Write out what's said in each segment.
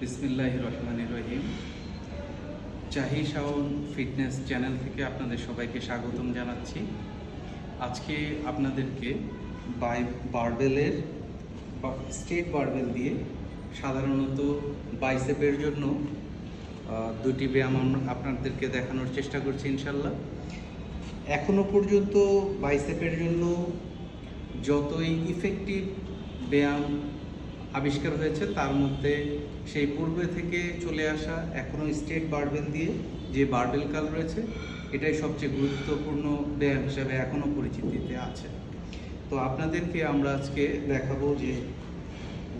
বিসমিল্লাহির রহমানির রহিম। Zahi Shaon fitness channel থেকে আপনাদের সবাইকে স্বাগতম জানাচ্ছি। আজকে আপনাদেরকে বারবেলের স্ট্রেট বারবেল দিয়ে সাধারণত বাইসেপের জন্য দুটি ব্যায়াম আপনাদেরকে দেখানোর চেষ্টা করছি ইনশাল্লাহ। এখনো পর্যন্ত বাইসেপের জন্য যতই ইফেক্টিভ ব্যায়াম আবিষ্কার হয়েছে তার মধ্যে সেই পূর্বে থেকে চলে আসা এখনও স্ট্রেট বারবেল দিয়ে যে বারবেল কার্ল রয়েছে, এটাই সবচেয়ে গুরুত্বপূর্ণ ব্যায়াম হিসাবে এখনও পরিচিতিতে আছে। তো আপনাদেরকে আমরা আজকে দেখাবো যে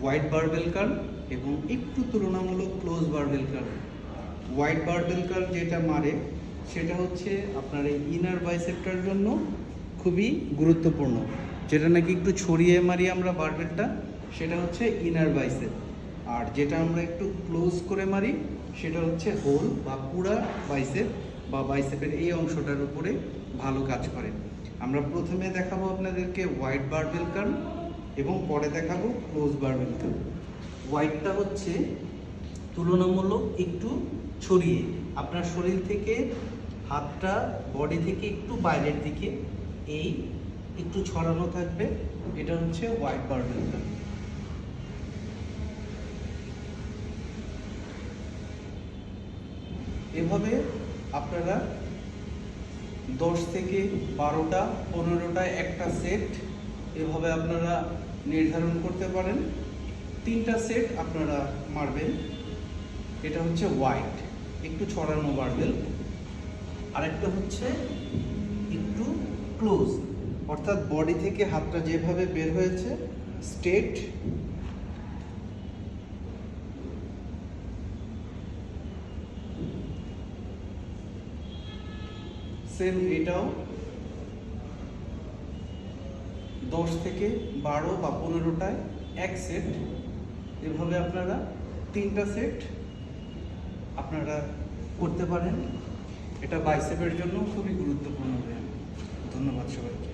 ওয়াইড বারবেল কার্ল এবং একটু তুলনামূলক close barbell curl. Wide barbell curl যেটা মারে সেটা হচ্ছে আপনার এই ইনার বাইসেপটার জন্য খুবই গুরুত্বপূর্ণ। যেটা নাকি একটু ছড়িয়ে মারি আমরা বারবেলটা, সেটা হচ্ছে ইনার বাইসেপ। আর যেটা আমরা একটু ক্লোজ করে মারি সেটা হচ্ছে হোল বা পুরা বাইসেপ বা বাইসেপের এই অংশটার উপরে ভালো কাজ করে। আমরা প্রথমে দেখাবো আপনাদেরকে ওয়াইড বারবেল কার্ল এবং পরে দেখাবো ক্লোজ বারবেল কার্ল। ওয়াইডটা হচ্ছে তুলনামূলক একটু ছড়িয়ে আপনার শরীর থেকে হাতটা বডি থেকে একটু বাইরের দিকে এই একটু ছড়ানো থাকবে, এটা হচ্ছে ওয়াইড বারবেল কার্ল। এভাবে আপনারা 10 থেকে 12টা 15টা একটা সেট এভাবে আপনারা নির্ধারণ করতে পারেন। 3টা সেট আপনারা মারবেন। এটা হচ্ছে ওয়াইড, একটু ছড়ানো বারবেল। আরেকটা হচ্ছে একটু ক্লোজ, অর্থাৎ বডি থেকে হাতটা যেভাবে বের হয়েছে স্ট্রেট, সেম এটাও 10 থেকে 12 বা 15টায় এক সেট। এভাবে আপনারা 3টা সেট আপনারা করতে পারেন। এটা বাইসেপের জন্য খুবই গুরুত্বপূর্ণ ব্যায়াম। ধন্যবাদ সবাইকে।